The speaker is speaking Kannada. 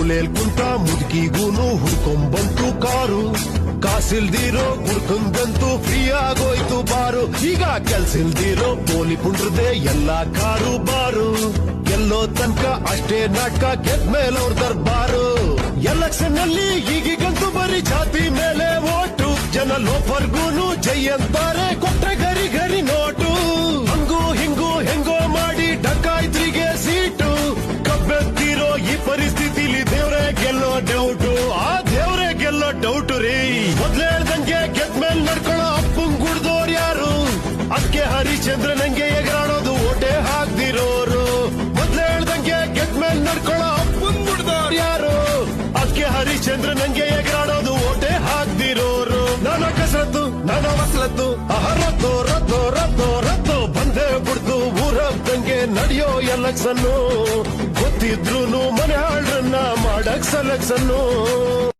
ಮೂಲೆಲ್ ಕುಂತ ಮುದುಕಿಗೂನು ಹುಡ್ಕೊಂಬಂತು ಕಾರು. ಕಾಸಿಲ್ದಿರೋ ಹುಡ್ಕೊಂಡಂತೂ ಫ್ರೀ ಆಗೋಯ್ತು ಬಾರು. ಈಗ ಕೆಲ್ಸಿಲ್ದಿರೋ ಪೋಲಿ ಪುಂಡ್ರದೆ ಎಲ್ಲಾ ಕಾರು ಬಾರು. ಎಲ್ಲೋ ತನಕ ಅಷ್ಟೇ ನಾಟಕ ಗೆದ್ಮೇಲೆ ಅವ್ರ ದರ್ಬಾರು. ಎಲೆಕ್ಷನ್ ನಲ್ಲಿ ಈಗಂತೂ ಬರೀ ಜಾತಿ ಮೇಲೆ ಓಟು. ಜನ ಲೋಫರ್ಗೂನು ಜೈ ಅಂತಾರೆ ಕೊಟ್ರೆ ಗರಿ ಗರಿ ನೋಟು. ಹಂಗೂ ಹಿಂಗೂ ಹೆಂಗೋ ಮಾಡಿ ಡಕಾಯ್ತ್ರಿಗೆ ಸೀಟು. ಕಬ್ಬೆತ್ತಿರೋ ಈ ಪರಿಸ್ಥಿತಿಲಿ ದೇವ್ರೆ ಗೆಲ್ಲೋ ಡೌಟು. ಆ ದೇವ್ರೆ ಗೆಲ್ಲೋ ಡೌಟು ರೀ. ಮೊದ್ಲು ಹೇಳ್ದಂಗೆ ಗೆದ್ಮೇಲೆ ನಡ್ಕೊಳ್ಳೋ ಅಪ್ಪಂಗ್ ಗುಡ್ದೋರ್ ಯಾರು? ಅದಕ್ಕೆ ಹರಿಶ್ಚಂದ್ರ ನಂಗೆ ಎಗರಾಡೋದು ಓಟೆ ಹಾಕ್ದಿರೋರು. ಮೊದ್ಲು ಹೇಳ್ದಂಗೆ ಗೆದ್ಮೇಲೆ ನಡ್ಕೊಳ್ಳೋ ಅಪ್ಪಂಗ್ ಗುಡ್ದೋರ್ ಯಾರು? ಅದಕ್ಕೆ ಹರಿಶ್ಚಂದ್ರ ನಂಗೆ ಎಗರಾಡೋದು ಓಟೆ ಹಾಕ್ದಿರೋರು. ನಾನು ಕಸರತ್ತು ನಾನು ಮಸಲತ್ತು ರದ್ದು ರದ್ದು ರದ್ದು ರದ್ದು ಬಂದೇ ಬಿಡ್ತು ಊರಬ್ದಂಗೆ ನಡೆಯೋ ಎಲೆಕ್ಷನ್ನು. ಗೊತ್ತಿದ್ರೂನು ಮನೆ ಹಾಳ್ರನ್ನ ಮಾಡಕ್ ಸೆಲೆಕ್ಷನ್ನು.